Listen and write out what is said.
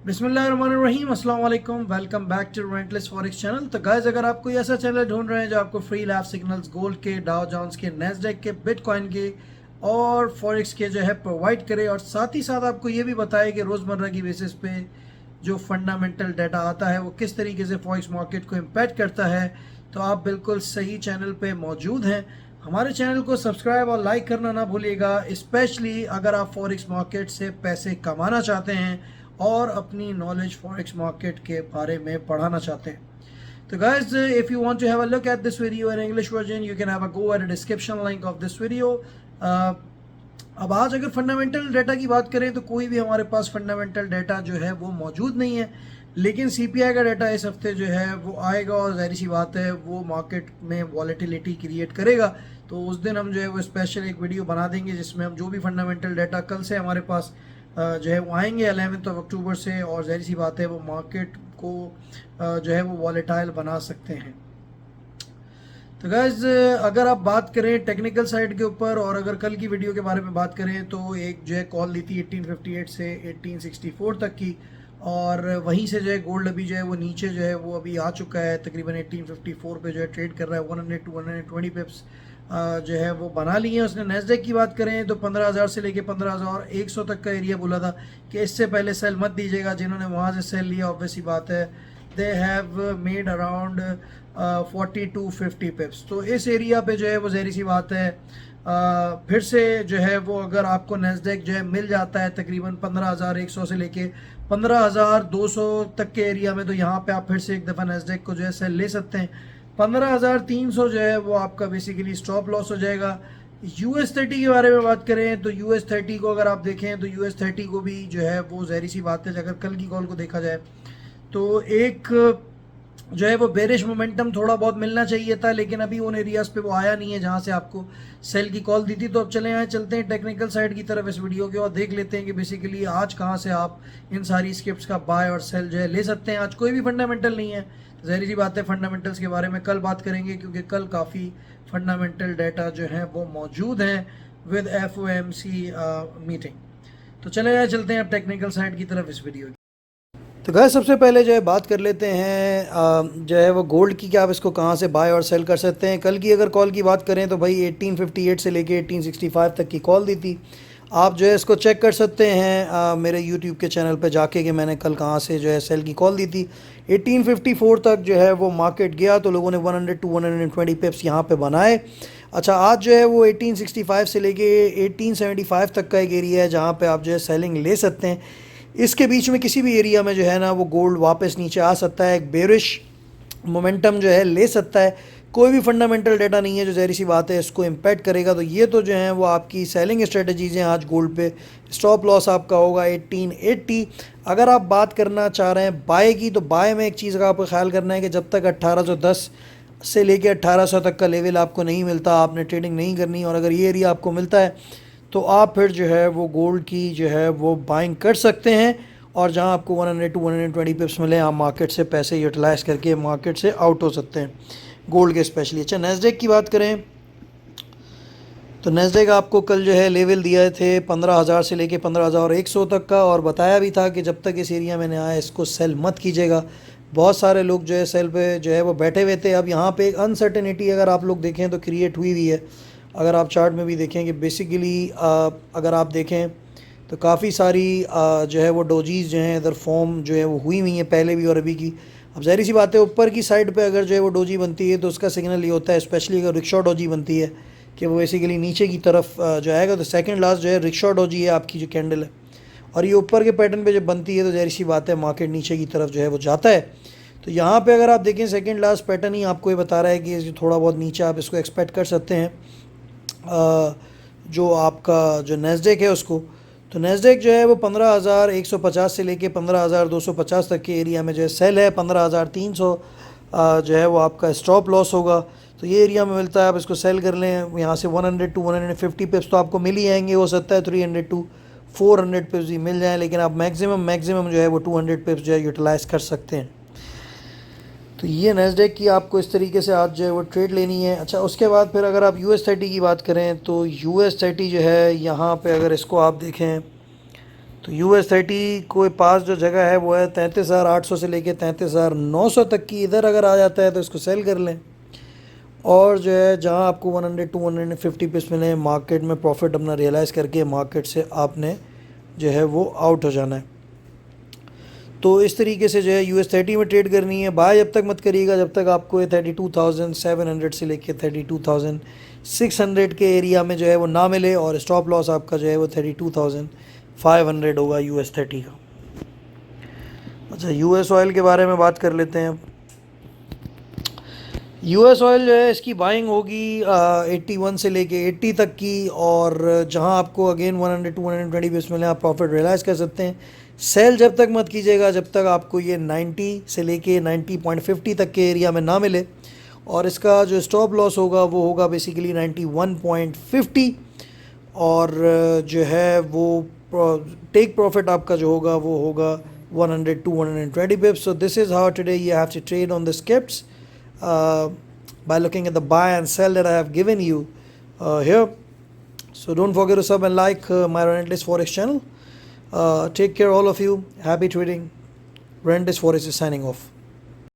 बिस्मिल्लाहिर्रहमानिर्रहीम, अस्सलाम वालेकुम। Welcome back to rentless forex channel. तो गाइस, अगर आप कोई ऐसा चैनल ढूंढ रहे हैं जो आपको फ्री लैब सिग्नल्स गोल्ड के, डाउ जोन्स के, नेस्डेक के, बिटकॉइन के और फॉरेक्स के जो है प्रोवाइड करे, और साथ ही साथ आपको ये भी बताए कि रोज़मर्रा की बेसिस पे जो फंडामेंटल डाटा आता है वो किस तरीके से फॉरेक्स मार्केट को इम्पैक्ट करता है, तो आप बिल्कुल सही चैनल पे मौजूद हैं। हमारे चैनल को सब्सक्राइब और लाइक करना ना भूलिएगा, स्पेशली अगर आप फॉरेक्स मार्केट से पैसे कमाना चाहते हैं और अपनी नॉलेज फॉरेक्स मार्केट के बारे में बढ़ाना चाहते हैं। तो guys, if you want to have a look at this video in English version, you can have a go at the description link of this video. अब आज अगर फंडामेंटल डाटा की बात करें तो कोई भी हमारे पास फंडामेंटल डाटा जो है वो मौजूद नहीं है, लेकिन सीपीआई का डाटा इस हफ्ते जो है वो आएगा और ज़ाहिर सी बात है वो मार्केट में वॉलेटिलिटी क्रिएट करेगा। तो उस दिन हम जो है वो स्पेशल एक वीडियो बना देंगे जिसमें हम जो भी फंडामेंटल डाटा कल से हमारे पास जो है वो आएंगे 11 अक्टूबर से, और ज़ाहिर सी बात है वो मार्केट को जो है वो वॉलेटाइल बना सकते हैं। तो गाइज, अगर आप बात करें टेक्निकल साइड के ऊपर और अगर कल की वीडियो के बारे में बात करें तो एक जो है कॉल ली थी 1858 से 1864 तक की, और वहीं से जो है गोल्ड अभी जो है वो नीचे जो है वो अभी आ चुका है, तकरीबन 1854 पे जो है ट्रेड कर रहा है। 100 टू 120 पिप्स जो है वो बना लिए हैं उसने। नेस्डेक की बात करें तो 15,000 से लेके 15,100 तक का एरिया बोला था कि इससे पहले सेल मत दीजिएगा। जिन्होंने वहाँ से सेल लिया, ऑब्वियसली बात है, they have made around 40 to 50 pips. तो इस एरिया पे जो है वो ज़ाहिर सी बात है फिर से जो है वो अगर आपको नेस्डेक जो है मिल जाता है तकरीबन 15,100 से लेके 15,200 तक के एरिया में, तो यहाँ पे आप फिर से एक दफ़ा नेस्डेक को जो है सेल ले सकते हैं। 15,300 जो है वो आपका बेसिकली स्टॉप लॉस हो जाएगा। US30 के बारे में बात करें तो US30 को अगर आप देखें तो US30 को भी जो है वो ज़ाहिर सी बात है, अगर कल की कॉल को देखा जाए तो एक जो है वो बेरिश मोमेंटम थोड़ा बहुत मिलना चाहिए था, लेकिन अभी उन एरियाज पे वो आया नहीं है जहां से आपको सेल की कॉल दी थी। तो अब चलते हैं टेक्निकल साइड की तरफ इस वीडियो के, और देख लेते हैं कि बेसिकली आज कहां से आप इन सारी स्क्रिप्ट्स का बाय और सेल जो है ले सकते हैं। आज कोई भी फंडामेंटल नहीं है, तो ज़ाहिर सी बात है फंडामेंटल्स के बारे में कल बात करेंगे, क्योंकि कल काफ़ी फंडामेंटल डाटा जो है वो मौजूद हैं विद FOMC मीटिंग। तो चलते हैं अब टेक्निकल साइड की तरफ इस वीडियो की। तो गाइस, सबसे पहले जो है बात कर लेते हैं जो है वो गोल्ड की, कि आप इसको कहाँ से बाय और सेल कर सकते हैं। कल की अगर कॉल की बात करें तो भाई 1858 से लेके 1865 तक की कॉल दी थी। आप जो है इसको चेक कर सकते हैं मेरे यूट्यूब के चैनल पे जाके कि मैंने कल कहाँ से जो है सेल की कॉल दी थी। 1854 तक जो है वो मार्केट गया तो लोगों ने 100 टू 120 पिप्स यहाँ पे बनाए। अच्छा, आज जो है वो 1865 से लेके 1875 तक का एक एरिया है जहाँ पे आप जो है सेलिंग ले सकते हैं। इसके बीच में किसी भी एरिया में जो है ना वो गोल्ड वापस नीचे आ सकता है, एक बेरिश मोमेंटम जो है ले सकता है। कोई भी फंडामेंटल डाटा नहीं है जो ज़ाहिर सी बात है इसको इम्पैक्ट करेगा। तो ये तो जो है वो आपकी सेलिंग स्ट्रेटजीज़ हैं आज गोल्ड पे। स्टॉप लॉस आपका होगा 1880। अगर आप बात करना चाह रहे हैं बाय की, तो बाय में एक चीज़ का आपको ख्याल करना है कि जब तक 1810 से लेके 1800 तक का लेवल आपको नहीं मिलता आपने ट्रेडिंग नहीं करनी, और अगर ये एरिया आपको मिलता है तो आप फिर जो है वो गोल्ड की जो है वो बाइंग कर सकते हैं, और जहां आपको 100 टू 120 पिप्स मिले आप मार्केट से पैसे यूटिलाइज करके मार्केट से आउट हो सकते हैं गोल्ड के स्पेशली। अच्छा, नेस्डेक की बात करें तो नेस्डेक आपको कल जो है लेवल दिए थे 15,000 से लेके 15,100 तक का, और बताया भी था कि जब तक इस एरिया में नहीं आया इसको सेल मत कीजिएगा। बहुत सारे लोग जो है सेल पे जो है वो बैठे हुए थे। अब यहाँ पे एक अनसर्टेनिटी अगर आप लोग देखें तो क्रिएट हुई हुई है। अगर आप चार्ट में भी देखें कि बेसिकली अगर आप देखें तो काफ़ी सारी जो है वो डोजीज़ जो हैं इधर फॉर्म जो है वो हुई हुई हैं पहले भी और अभी की। अब ज़ाहिर सी बात है ऊपर की साइड पे अगर जो है वो डोजी बनती है तो उसका सिग्नल ये होता है, स्पेशली अगर रिक्शा डोजी बनती है, कि वो बेसिकली नीचे की तरफ जो आएगा। तो सेकंड लास्ट जो है रिक्शा डोजी है आपकी जो कैंडल है, और ये ऊपर के पैटर्न पे जब बनती है तो ज़ाहिर सी बात है मार्केट नीचे की तरफ जो है वो जाता है। तो यहाँ पे अगर आप देखें सेकंड लास्ट पैटर्न ही आपको ये बता रहा है कि थोड़ा बहुत नीचे आप इसको एक्सपेक्ट कर सकते हैं जो आपका जो नेस्डेक है उसको। तो नेस्डेक जो है वो 15,150 से लेके 15,250 तक के एरिया में जो है सेल है। 15,300 जो है वो आपका स्टॉप लॉस होगा। तो ये एरिया में मिलता है, आप इसको सेल कर लें। यहाँ से 100 टू 150 पिप्स तो आपको मिल ही आएंगे, हो सकता है 300 टू 400 पिप्स भी मिल जाएँ, लेकिन आप मैक्सिमम जो है वो 200 पिप्स जो है यूटिलाइज़ कर सकते हैं। तो ये नेस्डेक की आपको इस तरीके से आज जो है वो ट्रेड लेनी है। अच्छा, उसके बाद फिर अगर आप US30 की बात करें तो US30 जो है यहाँ पे अगर इसको आप देखें तो US30 के पास जो जगह है वो है 33,800 से लेके 33,900 तक की। इधर अगर आ जाता है तो इसको सेल कर लें, और जो है जहां आपको 100 250 पिप्स मिले मार्केट में प्रॉफिट अपना रियलाइज़ करके मार्केट से आपने जो है वो आउट हो जाना है। तो इस तरीके से जो है US30 में ट्रेड करनी है। बाय जब तक मत करिएगा जब तक आपको ये 32,700 से लेके 32,600 के एरिया में जो है वो ना मिले, और स्टॉप लॉस आपका जो है वो 32,500 होगा US30 का। अच्छा, US ऑयल के बारे में बात कर लेते हैं। US ऑयल जो है इसकी बाइंग होगी 81 से लेके 80 तक की, और जहां आपको अगेन 100 220 बेस मिले आप प्रॉफिट रियलाइज़ कर सकते हैं। सेल जब तक मत कीजिएगा जब तक आपको ये 90 से लेके 90.50 तक के एरिया में ना मिले, और इसका जो स्टॉप लॉस होगा वो होगा बेसिकली 91.50, और जो है वो टेक प्रॉफिट आपका जो होगा वो होगा 100 220 pips. So this is how today you have to trade on the skips by looking at the buy and sell that I have given you here. So don't forget to sub and like my Relentless Forex channel. Take care all of you. Happy trading. Relentless Forex is signing off.